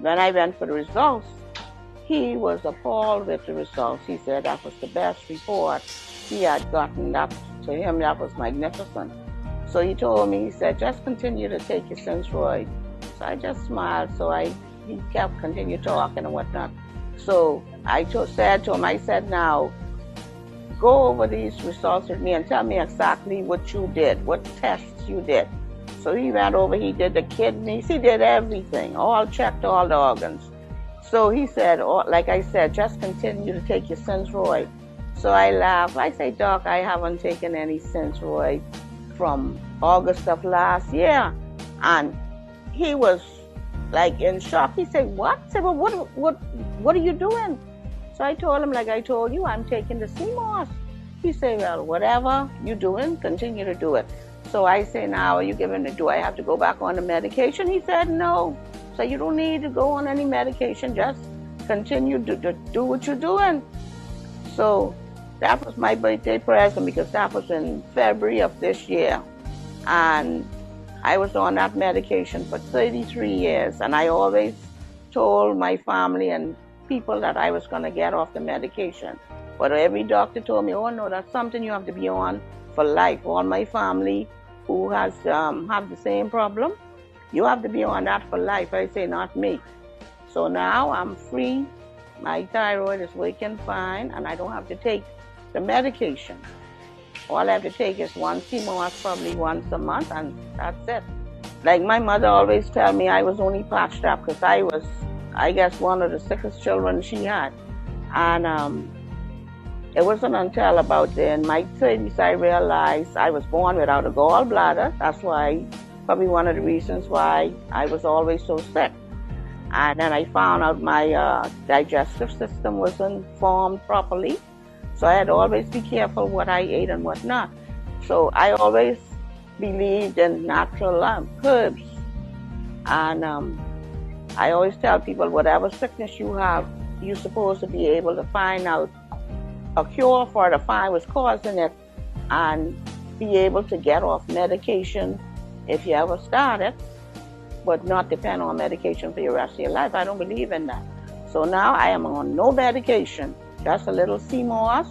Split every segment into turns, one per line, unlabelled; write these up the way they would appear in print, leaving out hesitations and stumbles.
when I went for the results, he was appalled with the results. He said that was the best report he had gotten. That, to him, that was magnificent. So he told me, he said, just continue to take your Synthroid. So I just smiled. So he kept continue talking and whatnot. So I said to him, I said, now, go over these results with me and tell me exactly what you did, what tests you did. So he went over, he did the kidneys, he did everything, checked all the organs. So he said, like I said, just continue to take your Synthroid. So I laughed. I say, Doc, I haven't taken any Synthroid from August of last year. And he was like in shock. He said, what? I said, well, what are you doing? So I told him, like I told you, I'm taking the CMOS. He said, well, whatever you're doing, continue to do it. So I say, now, do I have to go back on the medication? He said, no. So you don't need to go on any medication. Just continue to do what you're doing. So that was my birthday present, because that was in February of this year. And I was on that medication for 33 years. And I always told my family and people that I was going to get off the medication. But every doctor told me, oh no, that's something you have to be on for life. All my family who has have the same problem, you have to be on that for life. I say, not me. So now I'm free. My thyroid is working fine, and I don't have to take the medication. All I have to take is one CMOS probably once a month, and that's it. Like my mother always tell me, I was only patched up because I was, I guess, one of the sickest children she had. And it wasn't until about in my 30s I realized I was born without a gallbladder. That's why, probably one of the reasons why I was always so sick. And then I found out my digestive system wasn't formed properly. So I had to always be careful what I ate and what not. So I always believed in natural herbs. And I always tell people, whatever sickness you have, you're supposed to be able to find out a cure for it, to find what's causing it, and be able to get off medication if you ever start it, but not depend on medication for the rest of your life. I don't believe in that. So now I am on no medication, just a little CMOS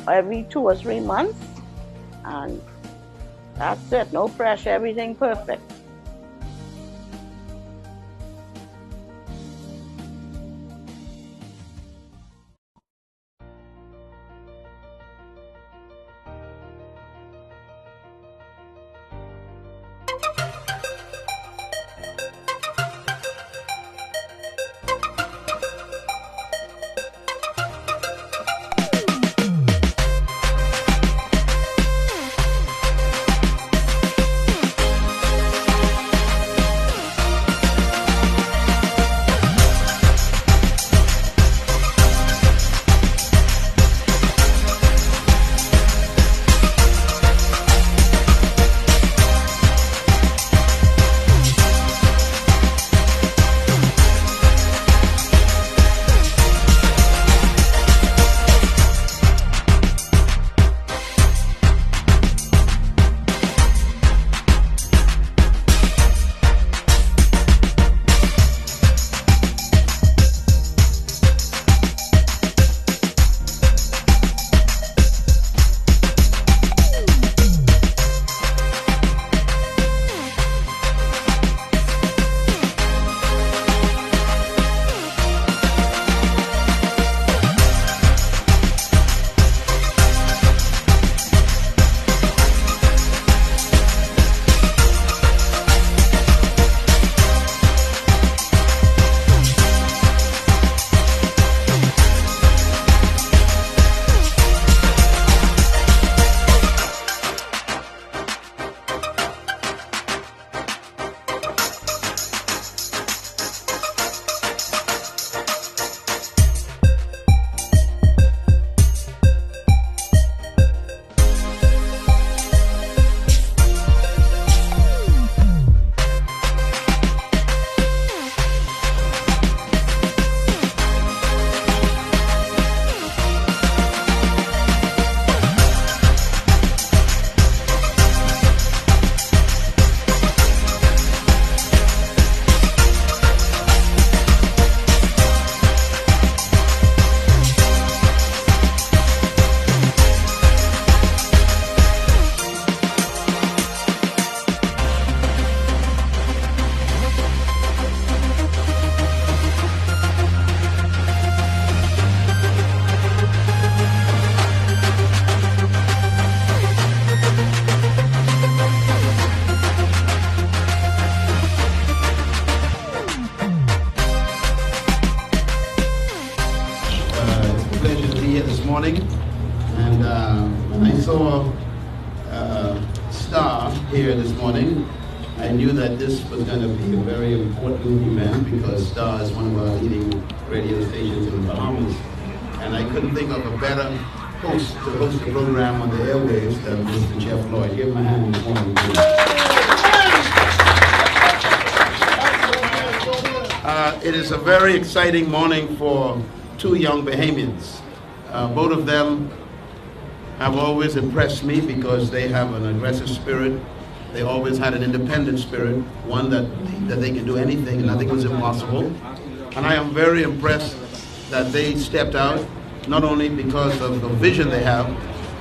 every 2 or 3 months, and that's it. No pressure, everything perfect.
here this morning. I knew that this was going to be a very important event because Star is one of our leading radio stations in the Bahamas. And I couldn't think of a better host to host the program on the airwaves than Mr. Jeff Lloyd. Give him a hand this morning, please. It is a very exciting morning for two young Bahamians. Both of them have always impressed me because they have an aggressive spirit. They always had an independent spirit, one that they can do anything and nothing was impossible. And I am very impressed that they stepped out, not only because of the vision they have,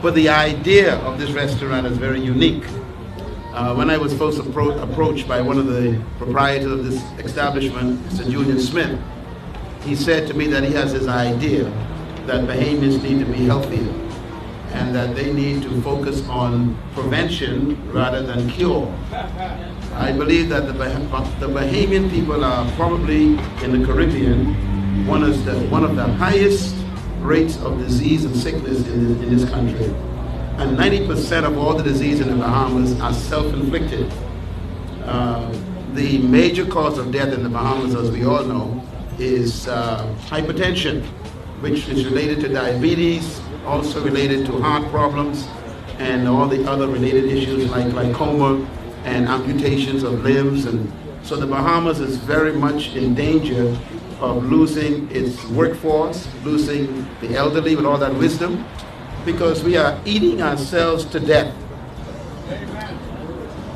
but the idea of this restaurant is very unique. When I was first approached by one of the proprietors of this establishment, Mr. Julian Smith, he said to me that he has this idea that Bahamians need to be healthier, and that they need to focus on prevention rather than cure. I believe that the Bahamian people are probably in the Caribbean one of the highest rates of disease and sickness in this country. And 90% of all the disease in the Bahamas are self-inflicted. The major cause of death in the Bahamas, as we all know, is hypertension, which is related to diabetes, also related to heart problems, and all the other related issues like glaucoma and amputations of limbs. And so the Bahamas is very much in danger of losing its workforce, losing the elderly with all that wisdom, because we are eating ourselves to death.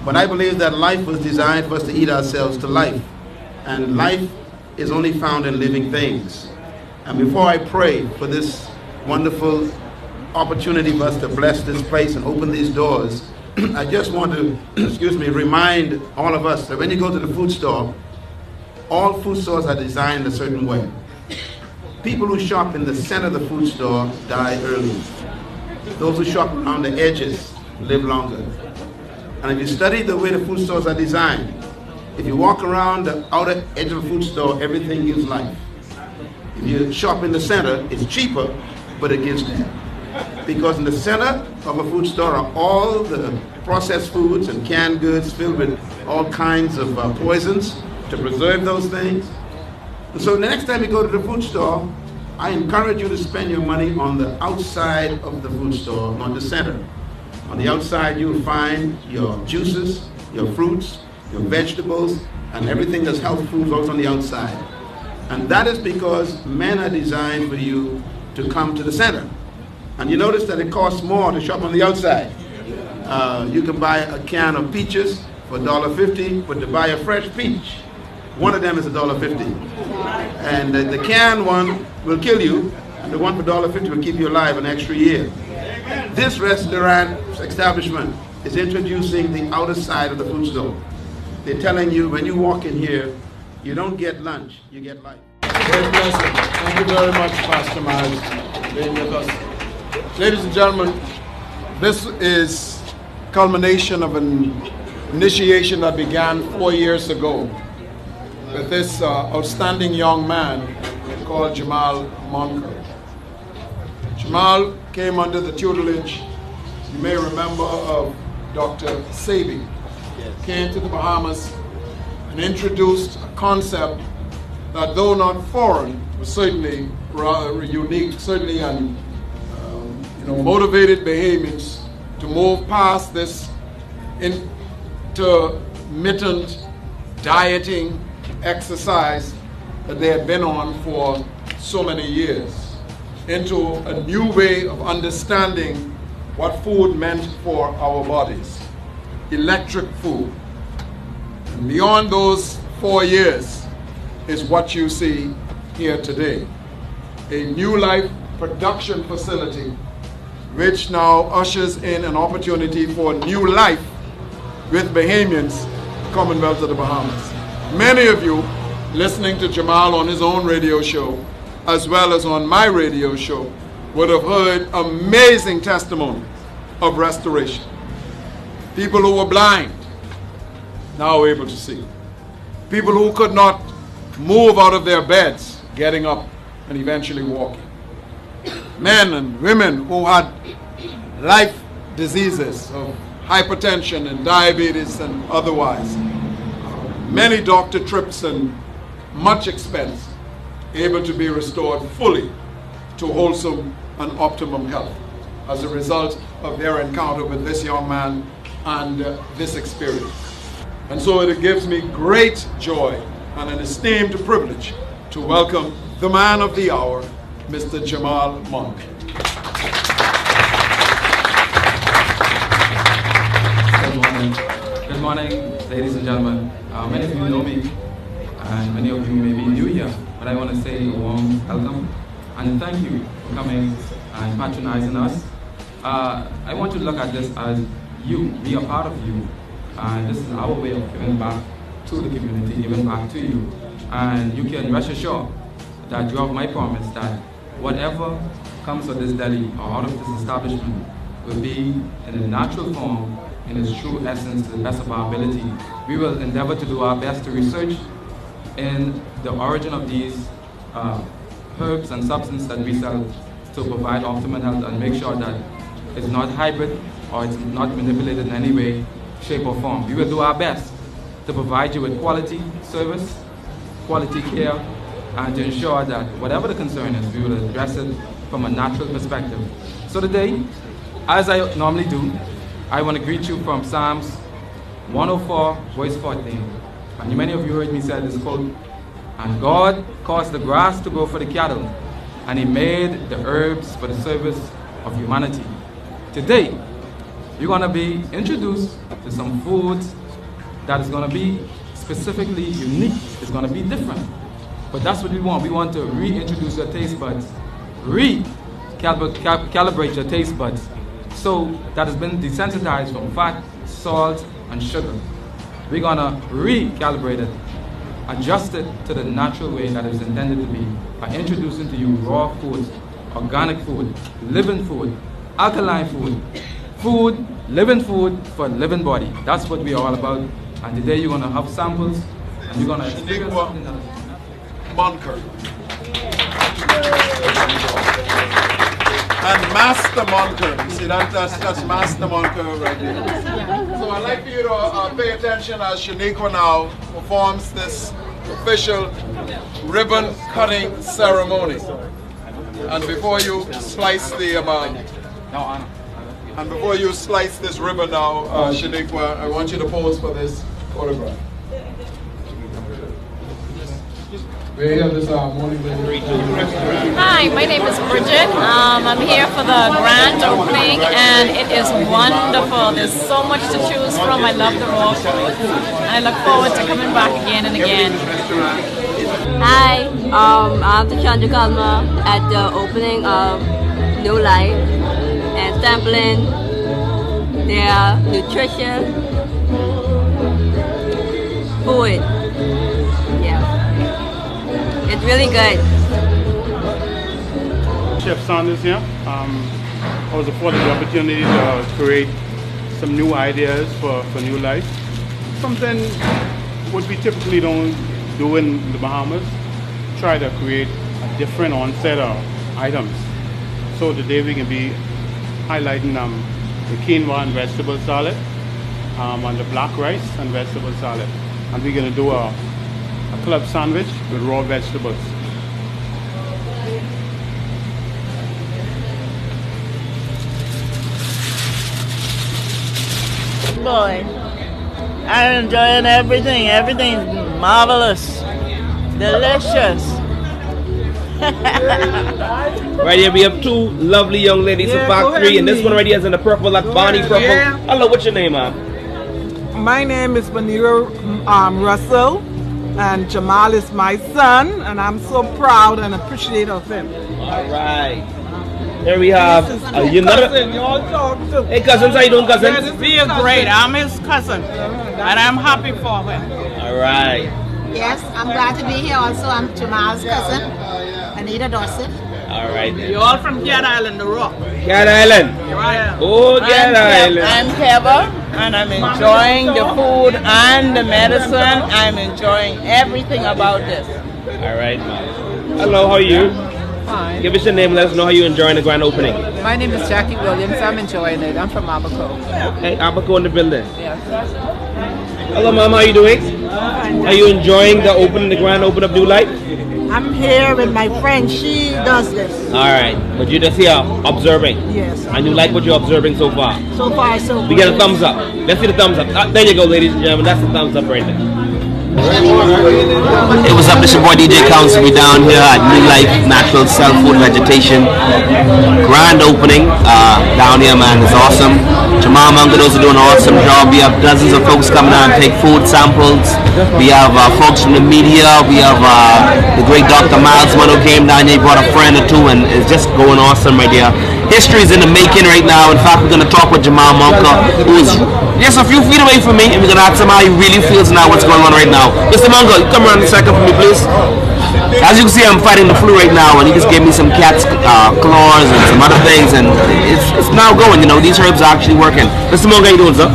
But I believe that life was designed for us to eat ourselves to life, and life is only found in living things. And before I pray for this wonderful opportunity for us to bless this place and open these doors, I just want to, remind all of us that when you go to the food store, all food stores are designed a certain way. People who shop in the center of the food store die early. Those who shop around the edges live longer. And if you study the way the food stores are designed, if you walk around the outer edge of the food store, everything gives life. If you shop in the center, it's cheaper, but it gives death. Because in the center of a food store are all the processed foods and canned goods filled with all kinds of poisons to preserve those things. And so the next time you go to the food store, I encourage you to spend your money on the outside of the food store, not the center. On the outside, you'll find your juices, your fruits, your vegetables, and everything that's health food goes on the outside. And that is because men are designed for you to come to the center. And you notice that it costs more to shop on the outside. You can buy a can of peaches for $1.50, but to buy a fresh peach, one of them is $1.50. And the canned one will kill you, and the one for $1.50 will keep you alive an extra year. This restaurant establishment is introducing the outer side of the food store. They're telling you when you walk in here, you don't get lunch, you get life.
Great blessing. Thank you very much, Pastor Miles, being with us. Ladies and gentlemen, this is culmination of an initiation that began 4 years ago with this outstanding young man called Jamal Moncur. Jamal came under the tutelage, you may remember, of Dr. Sabi. Yes. Came to the Bahamas and introduced a concept that, though not foreign, was certainly rather unique, certainly and motivated Bahamians to move past this intermittent dieting exercise that they had been on for so many years into a new way of understanding what food meant for our bodies, electric food. And beyond those 4 years is what you see here today, a Newlife production facility which now ushers in an opportunity for new life with Bahamians, Commonwealth of the Bahamas. Many of you listening to Jamal on his own radio show, as well as on my radio show, would have heard amazing testimonies of restoration. People who were blind, now able to see. People who could not move out of their beds, getting up and eventually walking. Men and women who had life diseases of hypertension and diabetes and otherwise. Many doctor trips and much expense, able to be restored fully to wholesome and optimum health as a result of their encounter with this young man and this experience. And so it gives me great joy and an esteemed privilege to welcome the man of the hour, Mr. Jamal Moncur.
Good morning, ladies and gentlemen. Many of you know me, and many of you may be new here, but I want to say a warm welcome and thank you for coming and patronizing us. I want you to look at this as you, we are part of you, and this is our way of giving back to the community, giving back to you. And you can rest assured that you have my promise that whatever comes of this deli or out of this establishment will be in a natural form, in its true essence, to the best of our ability. We will endeavor to do our best to research in the origin of these herbs and substances that we sell to provide optimum health and make sure that it's not hybrid or it's not manipulated in any way, shape or form. We will do our best to provide you with quality service, quality care, and to ensure that whatever the concern is, we will address it from a natural perspective. So today, as I normally do, I want to greet you from Psalms 104, verse 14. And many of you heard me say this quote, and God caused the grass to grow for the cattle, and He made the herbs for the service of humanity. Today, you're going to be introduced to some foods that is going to be specifically unique. It's going to be different. But that's what we want. We want to reintroduce your taste buds, calibrate your taste buds, so that has been desensitized from fat, salt, and sugar. We're going to recalibrate it, adjust it to the natural way that it's intended to be by introducing to you raw foods, organic food, living food, alkaline food, living food for living body. That's what we are all about. And today you're going to have samples and you're going to experience something that
Moncur. And Master Moncur. See, that's Master Moncur right there. So I'd like for you to pay attention as Shaniqua now performs this official ribbon cutting ceremony. And before you slice the this ribbon now, Shaniqua, I want you to pose for this photograph. We're here this morning.
Hi, my name is Bridget. I'm here for the grand opening, and it is wonderful. There's so much to choose from. I love the raw food, and I look forward to coming back again and again.
Hi, I'm Chandra Kalma at the opening of Newlife and sampling their nutrition food. It's really good.
Chef Sanders here. I was afforded the opportunity to create some new ideas for Newlife. Something what we typically don't do in the Bahamas. Try to create a different onset of items. So today we can be highlighting the quinoa and vegetable salad, and the black rice and vegetable salad. And we're going to do a club sandwich with raw vegetables.
Boy, I'm enjoying everything. Everything's marvelous, delicious.
Right here we have two lovely young ladies from Factory, and this one right here is in the purple, like Bonnie purple. Yeah. Hello, what's your name, ma'am?
My name is Manira Russell, and Jamal is my son, and I'm so proud and appreciative of him.
All right. Here we have
cousin. You all talk too.
Hey, cousins, how you doing, cousins?
He is great. I'm his cousin, and I'm happy for him.
All right.
Yes, I'm glad to be here. Also, I'm Jamal's cousin, Anita Dorset.
All right. Then.
You're all from Cat Island, the Rock.
Cat Island.
Right.
Oh, Cat Island.
I'm Keva, and I'm enjoying the food and the medicine. I'm enjoying everything about this.
All right, ma'am. Hello, how are you?
Fine.
Give us your name and let us know how you're enjoying the grand opening.
My name is Jackie Williams. I'm enjoying it. I'm from Abaco.
Hey, Abaco in the building.
Yes.
Hello, Mom. How are you doing? Are you enjoying the grand open of New Life?
I'm here with my friend. She does this.
All right, but you're just here observing.
Yes.
And you like what you're observing so far?
So far, so good.
We get a thumbs up. Let's see the thumbs up. There you go, ladies and gentlemen. That's the thumbs up right there. Hey, what's up? This your boy DJ Counts. We down here at New Life Natural Self Food Vegetation. Grand opening down here, man. It's awesome. Jamal, Moncur, those are doing an awesome job. We have dozens of folks coming down and take food samples. We have folks from the media. We have the great Dr. Miles who came down here. He brought a friend or two, and it's just going awesome right here. History is in the making right now. In fact, we're going to talk with Jamal Moncur, who is just a few feet away from me, and we're going to ask him how he really feels now what's going on right now. Mr. Moncur, you come around a second for me, please. As you can see, I'm fighting the flu right now, and he just gave me some cat's claws and some other things, and it's now going. You know, these herbs are actually working. Mr. Moncur, how you doing, sir?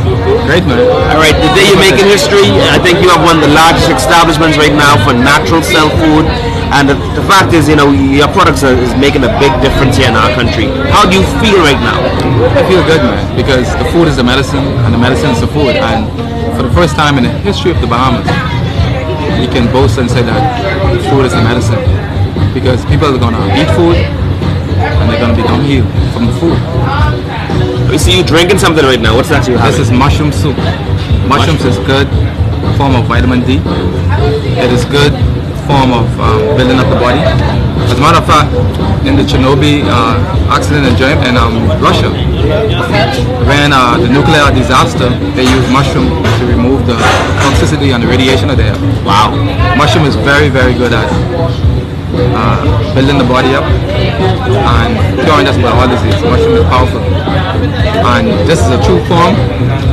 Great, man.
All right, today you're making history. I think you have one of the largest establishments right now for natural cell food. And the fact is, you know, your products is making a big difference here in our country. How do you feel right now?
I feel good, man, because the food is the medicine, and the medicine is the food. And for the first time in the history of the Bahamas, you can boast and say that food is the medicine. Because people are going to eat food, and they're going to become healed from the food.
We see you drinking something right now. What's that you have?
This is mushroom soup. Mushrooms is good form of vitamin D. It is good form of building up the body. As a matter of fact, in the Chernobyl accident in Russia, when the nuclear disaster, they used mushroom to remove the toxicity and the radiation of the air.
Wow.
Mushroom is very, very good at building the body up and curing just about all disease. Mushroom is powerful. And this is a true form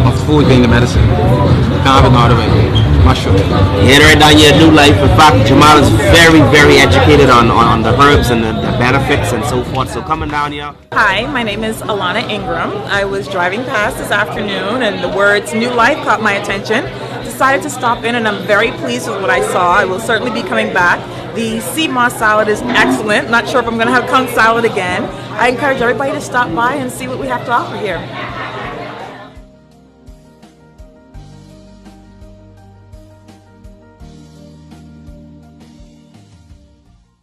of food being the medicine. Can't have it no other way. Mushroom.
Yeah, right down here at New Life. In fact, Jamal is very, very educated on the herbs and the benefits and so forth. So coming down here.
Hi, my name is Alana Ingram. I was driving past this afternoon and the words New Life caught my attention. Decided to stop in and I'm very pleased with what I saw. I will certainly be coming back. The sea moss salad is excellent. Not sure if I'm going to have conch salad again. I encourage everybody to stop by and see what we have to offer here.